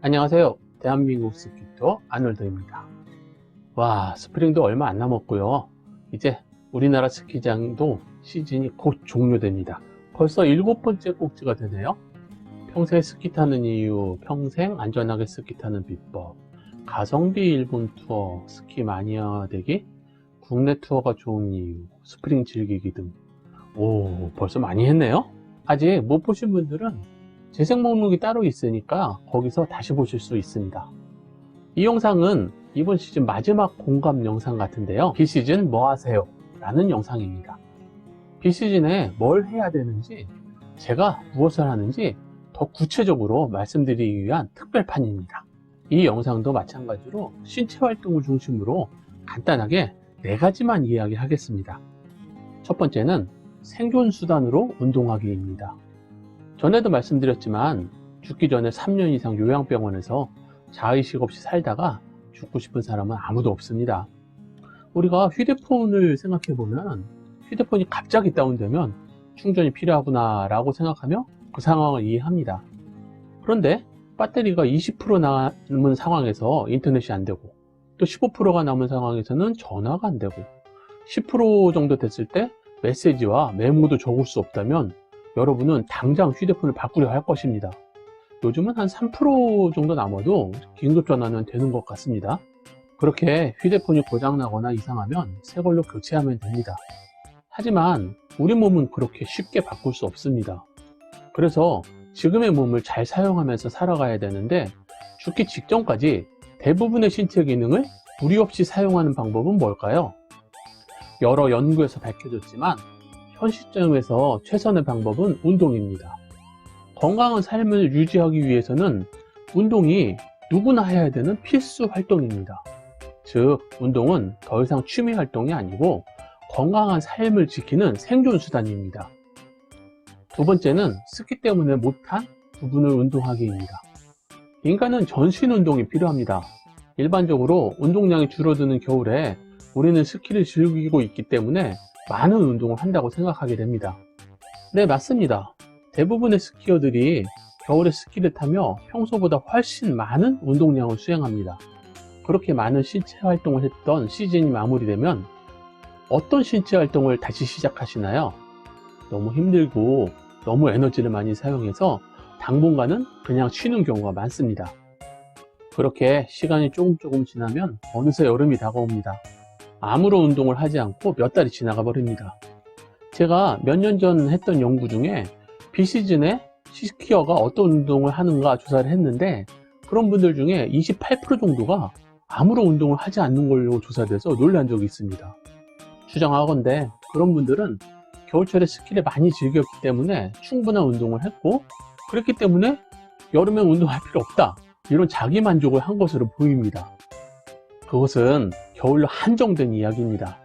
안녕하세요. 대한민국 스키터 아놀드입니다. 와, 스프링도 얼마 안 남았고요. 이제 우리나라 스키장도 시즌이 곧 종료됩니다. 벌써 7번째 꼭지가 되네요. 평생 스키 타는 이유, 평생 안전하게 스키 타는 비법, 가성비 일본 투어, 스키 마니아 되기, 국내 투어가 좋은 이유, 스프링 즐기기 등. 오, 벌써 많이 했네요. 아직 못 보신 분들은 재생 목록이 따로 있으니까 거기서 다시 보실 수 있습니다. 이 영상은 이번 시즌 마지막 공감 영상 같은데요. 비시즌 뭐 하세요? 라는 영상입니다. 비시즌에 뭘 해야 되는지, 제가 무엇을 하는지 더 구체적으로 말씀드리기 위한 특별판입니다. 이 영상도 마찬가지로 신체 활동을 중심으로 간단하게 4가지만 이야기하겠습니다. 첫 번째는 생존 수단으로 운동하기입니다. 전에도 말씀드렸지만 죽기 전에 3년 이상 요양병원에서 자의식 없이 살다가 죽고 싶은 사람은 아무도 없습니다. 우리가 휴대폰을 생각해보면 휴대폰이 갑자기 다운되면 충전이 필요하구나 라고 생각하며 그 상황을 이해합니다. 그런데 배터리가 20% 남은 상황에서 인터넷이 안 되고 또 15%가 남은 상황에서는 전화가 안 되고 10% 정도 됐을 때 메시지와 메모도 적을 수 없다면 여러분은 당장 휴대폰을 바꾸려 할 것입니다. 요즘은 한 3% 정도 남아도 긴급전화는 되는 것 같습니다. 그렇게 휴대폰이 고장나거나 이상하면 새 걸로 교체하면 됩니다. 하지만 우리 몸은 그렇게 쉽게 바꿀 수 없습니다. 그래서 지금의 몸을 잘 사용하면서 살아가야 되는데 죽기 직전까지 대부분의 신체 기능을 무리 없이 사용하는 방법은 뭘까요? 여러 연구에서 밝혀졌지만 현 시점에서 최선의 방법은 운동입니다. 건강한 삶을 유지하기 위해서는 운동이 누구나 해야 되는 필수 활동입니다. 즉, 운동은 더 이상 취미 활동이 아니고 건강한 삶을 지키는 생존 수단입니다. 두 번째는 스키 때문에 못한 부분을 운동하기입니다. 인간은 전신 운동이 필요합니다. 일반적으로 운동량이 줄어드는 겨울에 우리는 스키를 즐기고 있기 때문에 많은 운동을 한다고 생각하게 됩니다. 네, 맞습니다. 대부분의 스키어들이 겨울에 스키를 타며 평소보다 훨씬 많은 운동량을 수행합니다. 그렇게 많은 신체 활동을 했던 시즌이 마무리되면 어떤 신체 활동을 다시 시작하시나요? 너무 힘들고 너무 에너지를 많이 사용해서 당분간은 그냥 쉬는 경우가 많습니다. 그렇게 시간이 조금 지나면 어느새 여름이 다가옵니다. 아무런 운동을 하지 않고 몇 달이 지나가 버립니다. 제가 몇 년 전 했던 연구 중에 비시즌에 스키어가 어떤 운동을 하는가 조사를 했는데 그런 분들 중에 28% 정도가 아무런 운동을 하지 않는 걸로 조사돼서 놀란 적이 있습니다. 추정하건대 그런 분들은 겨울철에 스키를 많이 즐겼기 때문에 충분한 운동을 했고 그렇기 때문에 여름엔 운동할 필요 없다 이런 자기 만족을 한 것으로 보입니다. 그것은 겨울로 한정된 이야기입니다.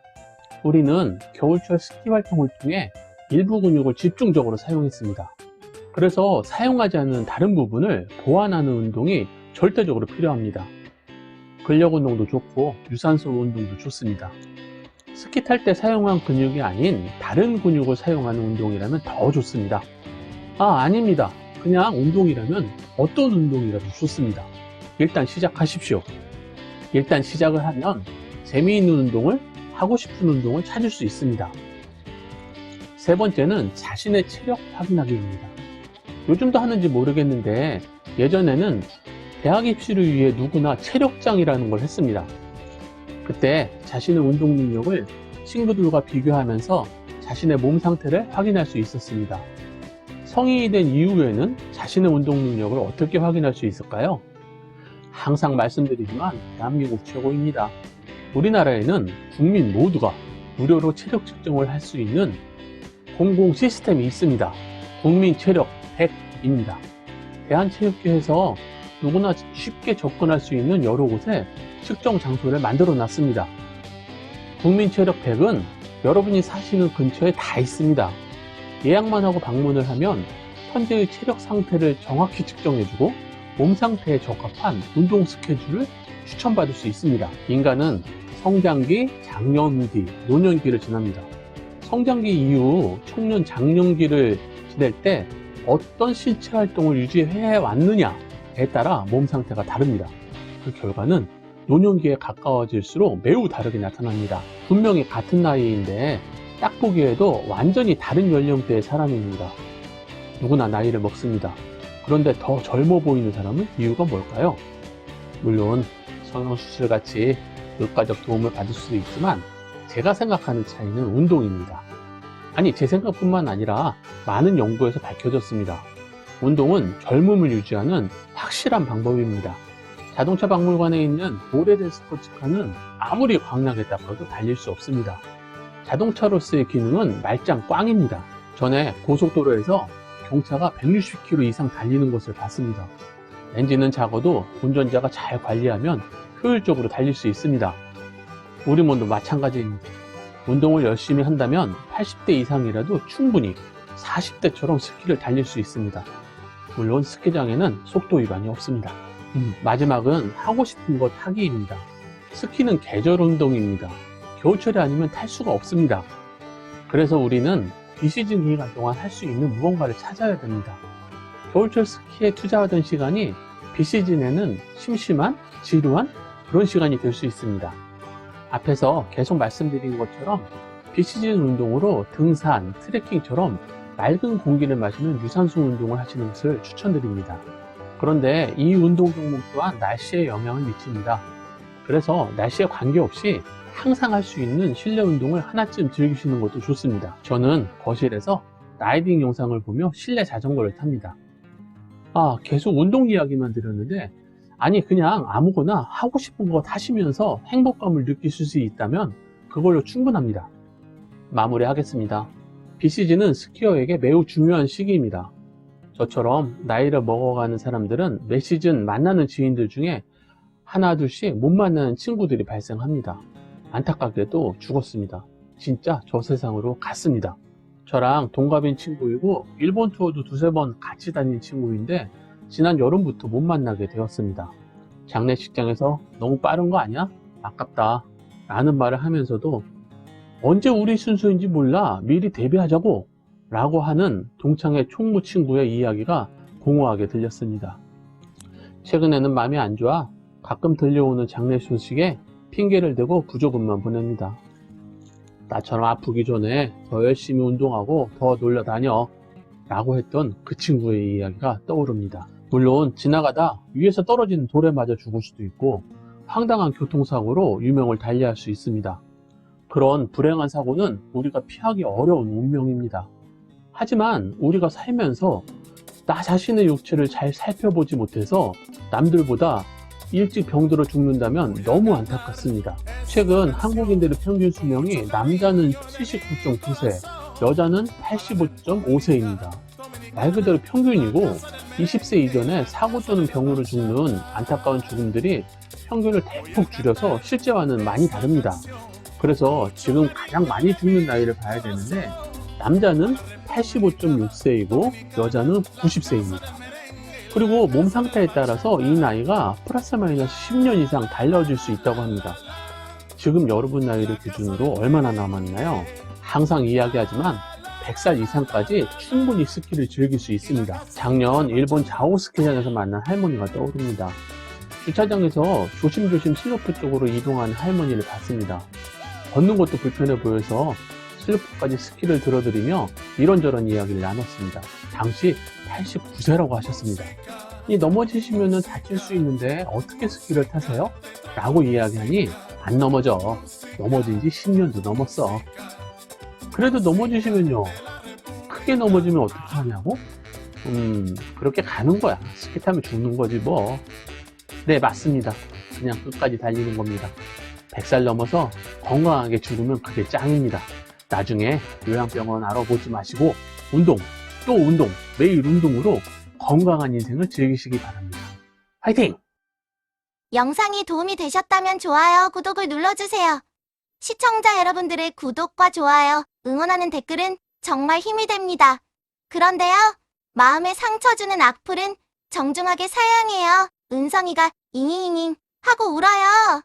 우리는 겨울철 스키 활동을 통해 일부 근육을 집중적으로 사용했습니다. 그래서 사용하지 않는 다른 부분을 보완하는 운동이 절대적으로 필요합니다. 근력 운동도 좋고 유산소 운동도 좋습니다. 스키 탈 때 사용한 근육이 아닌 다른 근육을 사용하는 운동이라면 더 좋습니다. 아닙니다. 그냥 운동이라면 어떤 운동이라도 좋습니다. 일단 시작하십시오. 일단 시작을 하면 재미있는 운동을, 하고 싶은 운동을 찾을 수 있습니다. 세 번째는 자신의 체력 확인하기입니다. 요즘도 하는지 모르겠는데 예전에는 대학 입시를 위해 누구나 체력장이라는 걸 했습니다. 그때 자신의 운동 능력을 친구들과 비교하면서 자신의 몸 상태를 확인할 수 있었습니다. 성인이 된 이후에는 자신의 운동 능력을 어떻게 확인할 수 있을까요? 항상 말씀드리지만 대한민국 최고입니다. 우리나라에는 국민 모두가 무료로 체력 측정을 할 수 있는 공공 시스템이 있습니다. 국민 체력 100입니다. 대한체육회에서 누구나 쉽게 접근할 수 있는 여러 곳에 측정 장소를 만들어 놨습니다. 국민 체력 100은 여러분이 사시는 근처에 다 있습니다. 예약만 하고 방문을 하면 현재의 체력 상태를 정확히 측정해주고 몸 상태에 적합한 운동 스케줄을 추천받을 수 있습니다. 인간은 성장기, 장년기, 노년기를 지납니다. 성장기 이후 청년, 장년기를 지낼 때 어떤 신체 활동을 유지해 왔느냐 에 따라 몸 상태가 다릅니다. 그 결과는 노년기에 가까워질수록 매우 다르게 나타납니다. 분명히 같은 나이인데 딱 보기에도 완전히 다른 연령대의 사람입니다. 누구나 나이를 먹습니다. 그런데 더 젊어 보이는 사람은 이유가 뭘까요? 물론 성형수술같이 의과적 도움을 받을 수도 있지만 제가 생각하는 차이는 운동입니다. 아니, 제 생각뿐만 아니라 많은 연구에서 밝혀졌습니다. 운동은 젊음을 유지하는 확실한 방법입니다. 자동차 박물관에 있는 오래된 스포츠카는 아무리 광나게 닦아도 달릴 수 없습니다. 자동차로서의 기능은 말짱 꽝입니다. 전에 고속도로에서 경차가 160km 이상 달리는 것을 봤습니다. 엔진은 작아도 운전자가 잘 관리하면 효율적으로 달릴 수 있습니다. 우리 몸도 마찬가지입니다. 운동을 열심히 한다면 80대 이상이라도 충분히 40대처럼 스키를 달릴 수 있습니다. 물론 스키장에는 속도 위반이 없습니다. 마지막은 하고 싶은 것 하기입니다. 스키는 계절 운동입니다. 겨울철이 아니면 탈 수가 없습니다. 그래서 우리는 비시즌 기간 동안 할 수 있는 무언가를 찾아야 됩니다. 겨울철 스키에 투자하던 시간이 비시즌에는 심심한, 지루한 그런 시간이 될 수 있습니다. 앞에서 계속 말씀드린 것처럼 비시즌 운동으로 등산, 트레킹처럼 맑은 공기를 마시는 유산소 운동을 하시는 것을 추천드립니다. 그런데 이 운동 종목 또한 날씨에 영향을 미칩니다. 그래서 날씨에 관계없이 항상 할 수 있는 실내 운동을 하나쯤 즐기시는 것도 좋습니다. 저는 거실에서 라이딩 영상을 보며 실내 자전거를 탑니다. 계속 운동 이야기만 드렸는데, 아니 그냥 아무거나 하고 싶은 것 하시면서 행복감을 느끼실 수 있다면 그걸로 충분합니다. 마무리하겠습니다. 비시즌은 스키어에게 매우 중요한 시기입니다. 저처럼 나이를 먹어가는 사람들은 매 시즌 만나는 지인들 중에 하나 둘씩 못 만나는 친구들이 발생합니다. 안타깝게도 죽었습니다. 진짜 저 세상으로 갔습니다. 저랑 동갑인 친구이고 일본 투어도 두세 번 같이 다닌 친구인데 지난 여름부터 못 만나게 되었습니다. 장례식장에서 너무 빠른 거 아니야? 아깝다 라는 말을 하면서도 언제 우리 순서인지 몰라 미리 대비하자고 라고 하는 동창의 총무 친구의 이야기가 공허하게 들렸습니다. 최근에는 마음이 안 좋아 가끔 들려오는 장례 소식에 핑계를 대고 부조금만 보냅니다. 나처럼 아프기 전에 더 열심히 운동하고 더 놀러 다녀 라고 했던 그 친구의 이야기가 떠오릅니다. 물론 지나가다 위에서 떨어지는 돌에 맞아 죽을 수도 있고 황당한 교통사고로 유명을 달리할 수 있습니다. 그런 불행한 사고는 우리가 피하기 어려운 운명입니다. 하지만 우리가 살면서 나 자신의 육체를 잘 살펴보지 못해서 남들보다 일찍 병들어 죽는다면 너무 안타깝습니다. 최근 한국인들의 평균 수명이 남자는 79.9세, 여자는 85.5세입니다. 말 그대로 평균이고 20세 이전에 사고 또는 병으로 죽는 안타까운 죽음들이 평균을 대폭 줄여서 실제와는 많이 다릅니다. 그래서 지금 가장 많이 죽는 나이를 봐야 되는데 남자는 85.6세이고 여자는 90세입니다. 그리고 몸 상태에 따라서 이 나이가 플러스 마이너스 10년 이상 달라질 수 있다고 합니다. 지금 여러분 나이를 기준으로 얼마나 남았나요? 항상 이야기하지만 100살 이상까지 충분히 스키를 즐길 수 있습니다. 작년 일본 자오 스키장에서 만난 할머니가 떠오릅니다. 주차장에서 조심조심 슬로프 쪽으로 이동하는 할머니를 봤습니다. 걷는 것도 불편해 보여서 슬로프까지 스키를 들어드리며 이런저런 이야기를 나눴습니다. 당시 89세라고 하셨습니다. 넘어지시면 다칠 수 있는데 어떻게 스키를 타세요? 라고 이야기하니 안 넘어져. 넘어진 지 10년도 넘었어. 그래도 넘어지시면요. 크게 넘어지면 어떻게 하냐고? 그렇게 가는 거야. 스키 타면 죽는 거지 뭐. 네, 맞습니다. 그냥 끝까지 달리는 겁니다. 100살 넘어서 건강하게 죽으면 그게 짱입니다. 나중에 요양병원 알아보지 마시고 운동, 또 운동, 매일 운동으로 건강한 인생을 즐기시기 바랍니다. 화이팅! 영상이 도움이 되셨다면 좋아요, 구독을 눌러주세요. 시청자 여러분들의 구독과 좋아요, 응원하는 댓글은 정말 힘이 됩니다. 그런데요, 마음에 상처 주는 악플은 정중하게 사양해요. 은성이가 잉잉잉 하고 울어요.